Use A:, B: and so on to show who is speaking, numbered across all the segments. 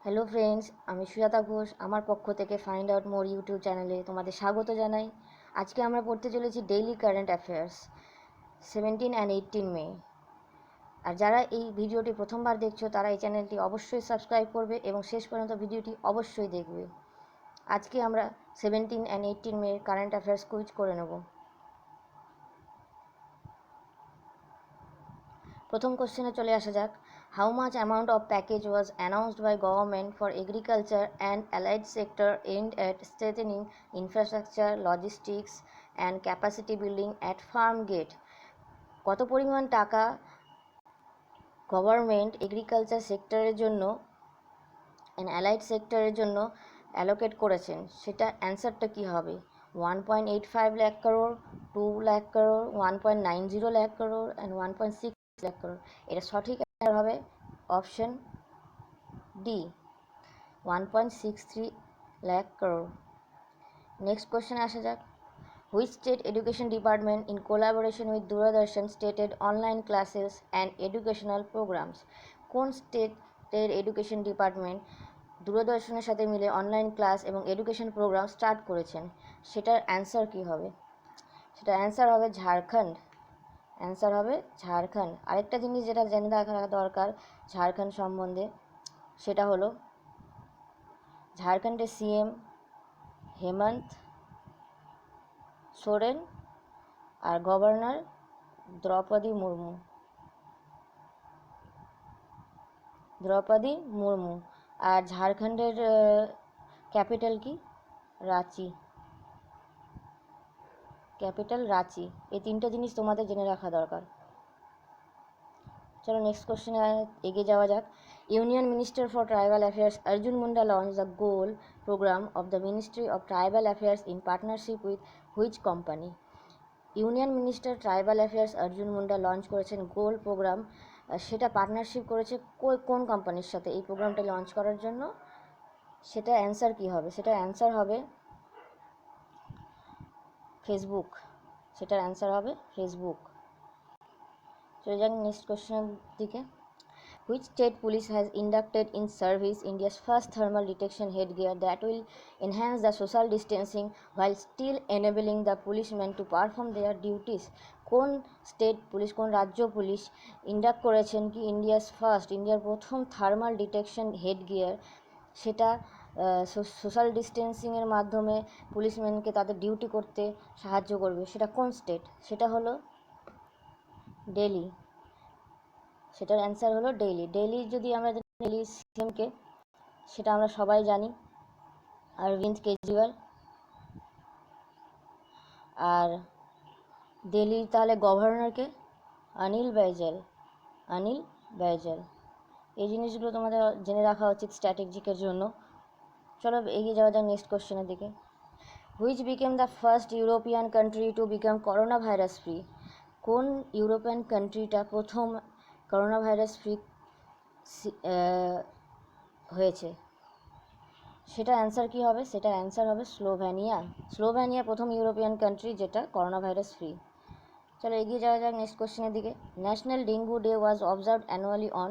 A: Hello friends, আমি সুজাতা ঘোষ। আমার পক্ষ থেকে ফাইন্ড আউট মোর ইউটিউব চ্যানেলে তোমাদের স্বাগত জানাই। আজকে আমরা পড়তে চলেছি ডেইলি কারেন্ট অ্যাফেয়ার্স 17 and 18 মে। আর যারা এই ভিডিওটি প্রথমবার দেখছো তারা এই চ্যানেলটি অবশ্যই সাবস্ক্রাইব করবে এবং শেষ পর্যন্ত ভিডিওটি অবশ্যই দেখবে। আজকে আমরা 17 and 18 May current affairs quiz করে নেব। প্রথম কোশ্চেনে চলে আসা যাক। How much amount of package was announced by government for agriculture and allied sector aimed at strengthening infrastructure, logistics and capacity building at farm gate? কত পরিমাণ টাকা গভর্নমেন্ট এগ্রিকালচার সেক্টরের জন্য অ্যান্ড অ্যালাইড সেক্টরের জন্য অ্যালোকেট করেছেন, সেটা অ্যান্সারটা কী হবে? 1.85 লাখ করোড়, 2 লাখ করোড়, 1.90 লাখ করোড় অ্যান্ড 1.6 লাখ করোড়। এটা সঠিক অ্যান্সার হবে option D, 1.63 lakh crore. Next কোয়েশ্চেনে আসা যাক। Which state education department in collaboration with Doordarshan started online classes and educational programs? কোন স্টেটের এডুকেশন ডিপার্টমেন্ট দূরদর্শনের সাথে মিলে অনলাইন ক্লাস এবং এডুকেশন প্রোগ্রাম স্টার্ট করেছেন? সেটার অ্যান্সার কী হবে? সেটার অ্যান্সার হবে ঝাড়খণ্ড। অ্যান্সার হবে ঝাড়খণ্ড। আরেকটা জিনিস যেটা জেনে রাখা দরকার ঝাড়খণ্ড সম্বন্ধে, সেটা হলো ঝাড়খণ্ডের সিএম হেমন্ত সোরেন আর গভর্নর দ্রৌপদী মুর্মু। আর ঝাড়খণ্ডের ক্যাপিটাল কি? রাঁচি। এই তিনটা জিনিস তোমাদের জেনে রাখা দরকার। চলো নেক্সট কোশ্চেনে এগিয়ে যাওয়া যাক। Union minister for tribal affairs Arjun Munda launch the goal programme of the ministry of tribal affairs in partnership with which company? Union minister tribal affairs Arjun Munda launch করেছেন গোল প্রোগ্রাম, সেটা পার্টনারশিপ করেছে কোন কোম্পানির সাথে এই প্রোগ্রামটা লঞ্চ করার জন্য? সেটা অ্যান্সার কী হবে? সেটার অ্যান্সার হবে ফেসবুক। সেটার অ্যান্সার হবে ফেসবুক। চলে যাক নেক্সট কোয়েশ্চেনের দিকে। Which state police has inducted in service India's first thermal detection headgear that will enhance the social distancing while still enabling the policemen to perform their duties? কোন state police, কোন রাজ্য police induct করেছেন কি ইন্ডিয়ার প্রথম thermal detection হেডগিয়ার, সেটা social ডিস্টেন্সিংয়ের মাধ্যমে পুলিশম্যানকে তাদের ডিউটি করতে সাহায্য করবে? সেটা কোন স্টেট? সেটা হলো দিল্লি। সেটার অ্যান্সার হলো দিল্লি। দিল্লি যদি আমরা দিল্লি সিএমকে, সেটা আমরা সবাই জানি অরবিন্দ কেজরিওয়াল। আর দিল্লির তাহলে গভর্নরকে অনিল বাইজল। এই জিনিসগুলো তোমাদের জেনে রাখা উচিত স্ট্র্যাটেজিকের জন্য। চলো এগিয়ে যাওয়া যাক নেক্সট কোশ্চেনের দিকে। Which became the first European country to become corona virus free? কোন ইউরোপিয়ান কান্ট্রিটা প্রথম করোনা ভাইরাস ফ্রি হয়েছে? সেটা অ্যান্সার কী হবে? সেটা অ্যান্সার হবে স্লোভেনিয়া প্রথম ইউরোপিয়ান কান্ট্রি যেটা করোনা ভাইরাস ফ্রি। চলো এগিয়ে যাওয়া যাক নেক্সট কোশ্চেনের দিকে। National dengue day was observed annually on?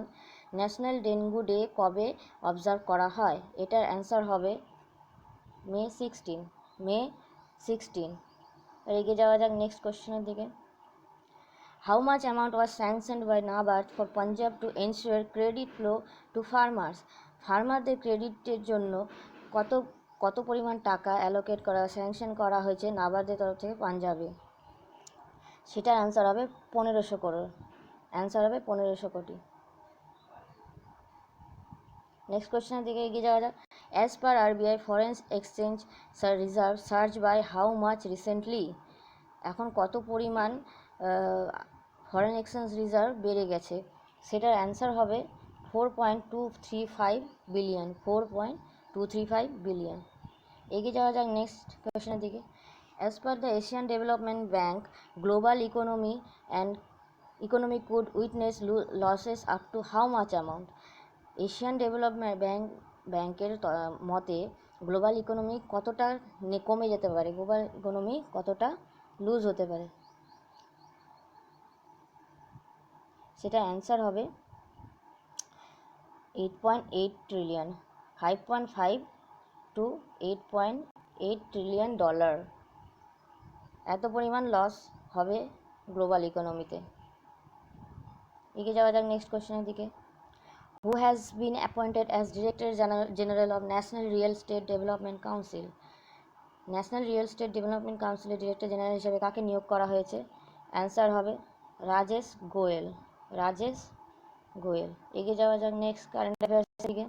A: National dengue day কবে অবজার্ভ করা হয়? এটার অ্যান্সার হবে মে 16। এগিয়ে যাওয়া যাক নেক্সট কোশ্চেনের দিকে। How much amount was sanctioned by NABARD for Punjab to ensure credit flow to farmers? ফার্মারদের ক্রেডিটের জন্য কত পরিমাণ টাকা স্যাংশন করা হয়েছে নাবার্ডের তরফ থেকে পাঞ্জাবে? সেটার অ্যান্সার হবে 1500 করোড়। অ্যান্সার হবে 1500 কোটি। নেক্সট কোয়েশ্চেনের দিকে এগিয়ে যাওয়া যাক। As per RBI foreign exchange reserve surge by how much recently? এখন কত পরিমাণ ফরেন এক্সচেঞ্জ রিজার্ভ বেড়ে গেছে? সেটার অ্যান্সার হবে 4.235 বিলিয়ন। এগিয়ে যাওয়া যাক নেক্সট কোয়েশ্চেনের দিকে। As per the Asian development bank global economy could witness losses up to how much amount? Asian development ব্যাংকের মতে গ্লোবাল ইকোনমি কতটা কমে যেতে পারে, গ্লোবাল ইকোনমি কতটা লুজ হতে পারে? সেটা অ্যান্সার হবে 8.8 ট্রিলিয়ন। 5.5 to 8.8 ট্রিলিয়ন ডলার, এত পরিমাণ লস হবে গ্লোবাল ইকোনমিতে। এগিয়ে যাওয়া যাক নেক্সট কোশ্চেনের দিকে। Who has been appointed as director general of national real estate development council? National real estate development কাউন্সিলের ডিরেক্টর জেনারেল হিসেবে কাকে নিয়োগ করা হয়েছে? অ্যান্সার হবে রাজেশ গোয়েল। রাজেশ গোয়েল। এগিয়ে যাওয়া যাক নেক্সট কারেন্ট অ্যাফেয়ার্সের দিকে।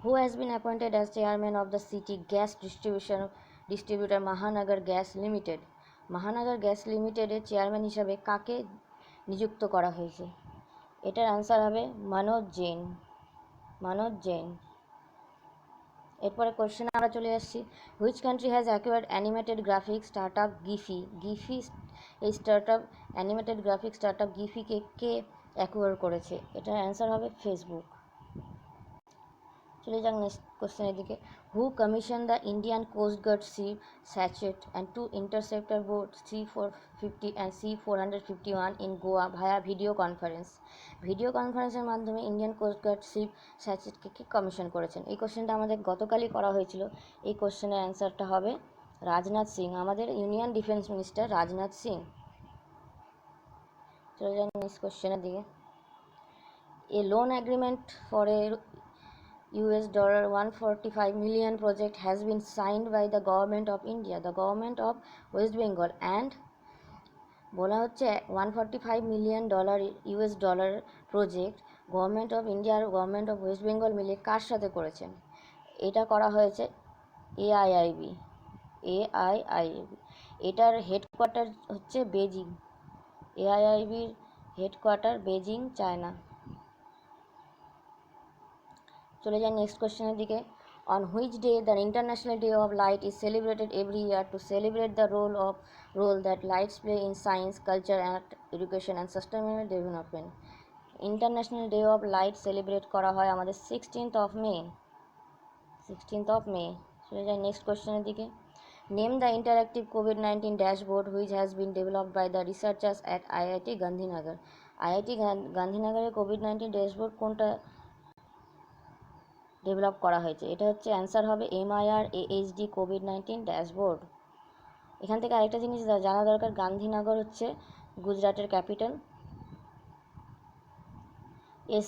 A: Who has been appointed as chairman of the city gas distributor মহানগর গ্যাস লিমিটেড? মহানগর গ্যাস লিমিটেডের চেয়ারম্যান হিসাবে কাকে নিযুক্ত করা হয়েছে? এটার অ্যান্সার হবে মনোজ জৈন। মনোজ জৈন। এরপরে কোশ্চেনে আমরা চলে আসছি। Which country has acquired animated graphics startup Giphy? Giphy এই স্টার্টআপ অ্যানিমেটেড গ্রাফিক্স স্টার্টআপ গিফিকে কে অ্যাকোয়ার করেছে? এটার অ্যান্সার হবে ফেসবুক। চলে যাক নেক্সট কোশ্চেনের দিকে। Who commission the Indian coast guard ship Sachet and two interceptor boat C-450 and C-451 in Goa via video conference? Video কনফারেন্সের মাধ্যমে ইন্ডিয়ান কোস্ট গার্ড শিপ স্যাচেটকে কে কমিশন করেছেন? এই কোশ্চেনটা আমাদের গতকালই করা হয়েছিল। এই কোশ্চেনের অ্যান্সারটা হবে রাজনাথ সিং, আমাদের union defence minister Rajnath Singh. চলে যান নেক্সট কোশ্চেনের দিকে। A loan agreement for a $145 million project has been signed by the government of India, the government of West Bengal and বলা হচ্ছে $145 million project government of India আর গভর্নমেন্ট অফ ওয়েস্ট বেঙ্গল মিলে কার সাথে করেছেন? এটা করা হয়েছে AIIB। এটার হেডকোয়ার্টার হচ্ছে বেজিং। AIIBর হেডকোয়ার্টার বেজিং, চায়না। চলে যাই নেক্সট কোশ্চেনের দিকে। On which day the international day of light is celebrated every year to celebrate the role that lights play in science, culture and education and sustainable development? International day of light celebrate করা হয় আমাদের 16th of May। চলে যাই next কোশ্চেনের দিকে। Name the interactive কোভিড-19 dashboard which has been developed by the researchers at IIT Gandhinagar? IIT গান্ধীনগরের কোভিড-19 ড্যাশবোর্ড কোনটা ডেভেলপ করা হয়েছে? এটা হচ্ছে অ্যান্সার হবে MIR-AHD কোভিড-19 ড্যাশবোর্ড। এখান থেকে আরেকটা জিনিস জানা দরকার, গান্ধীনগর হচ্ছে গুজরাটের ক্যাপিটাল। এর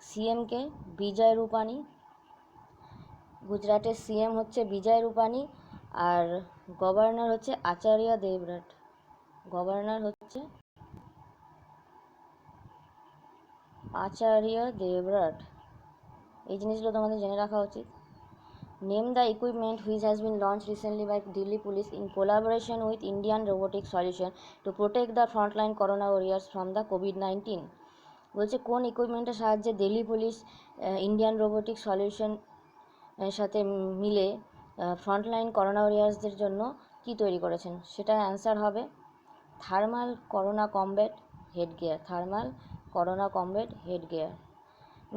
A: সিএম কে বিজয় রূপানি। গুজরাটের সিএম হচ্ছে বিজয় রূপানি আর গভর্নর হচ্ছে আচার্য দেবব্রত। গভর্নর হচ্ছে আচার্য দেবব্রত। এই জিনিসগুলো তোমাদের জেনে রাখা উচিত। Name the equipment which has been launch recently by Delhi police in collaboration with Indian robotic solution to protect the frontline corona warriors from the কোভিড-19? বলছে কোন ইকুইপমেন্টের সাহায্যে Delhi police Indian robotic solution এর সাথে মিলে ফ্রন্টলাইন করোনা ওয়ারিয়ার্সদের জন্য কি তৈরি করেছেন? সেটার অ্যান্সার হবে thermal corona combat headgear. Thermal corona combat headgear.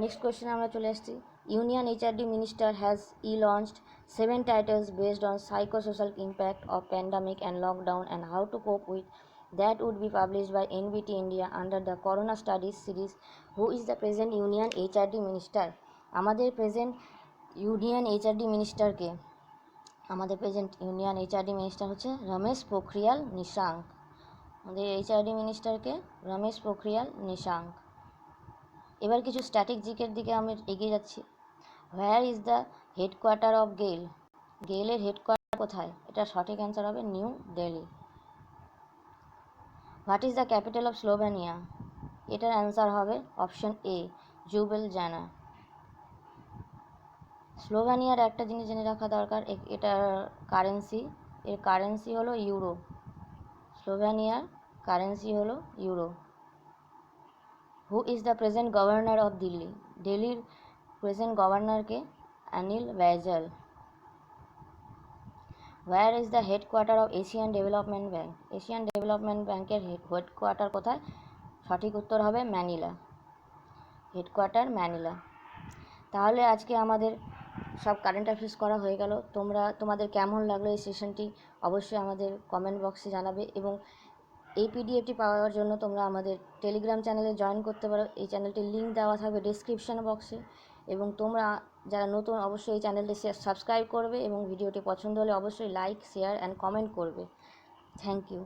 A: Next কোয়েশ্চেনে আমরা চলে এসেছি। Union HRD minister has launched 7 titles based on psychosocial impact of pandemic and lockdown and how to cope with that would be published by NBT India under the Corona Studies series. Who is the present Union HRD Minister? আমাদের present union HRD মিনিস্টারকে আমাদের present union HRD minister হচ্ছে রমেশ পোখরিয়াল নিশাঙ্ক। আমাদের HRD মিনিস্টারকে Ramesh Pokhriyal Nishank. এবার কিছু static জিকের দিকে আমি এগিয়ে যাচ্ছি। Where is the headquarter of GAIL? গেইলের হেডকোয়ার্টার কোথায়? এটা সঠিক অ্যান্সার হবে New Delhi. What is the capital of Slovenia? এটার অ্যান্সার হবে অপশন A জুবেলজানা। স্লোভেনিয়ার একটা জিনিস জেনে রাখা দরকার, এটার কারেন্সি হলো ইউরো। স্লোভেনিয়ার কারেন্সি হলো euro. Who is the present governor of Delhi? দিল্লির প্রেজেন্ট গভর্নরকে Anil Baijal. Where is the headquarter of Asian development bank? Asian development ব্যাঙ্কের হেডকোয়ার্টার কোথায়? সঠিক উত্তর হবে ম্যানিলা। Headquarter Manila. তাহলে আজকে আমাদের সব কারেন্ট অ্যাফেয়ার্স করা হয়ে গেল। তোমাদের কেমন লাগলো এই সেশনটি অবশ্যই আমাদের কমেন্ট বক্সে জানাবে এবং এই পিডিএফটি পাওয়ার জন্য তোমরা আমাদের টেলিগ্রাম চ্যানেলে জয়েন করতে পারো। এই চ্যানেলটির লিঙ্ক দেওয়া থাকবে ডেসক্রিপশন বক্সে। এবং তোমরা যারা নতুন অবশ্যই এই চ্যানেলটি সাবস্ক্রাইব করবে এবং ভিডিওটি পছন্দ হলে অবশ্যই লাইক, শেয়ার অ্যান্ড কমেন্ট করবে। Thank you.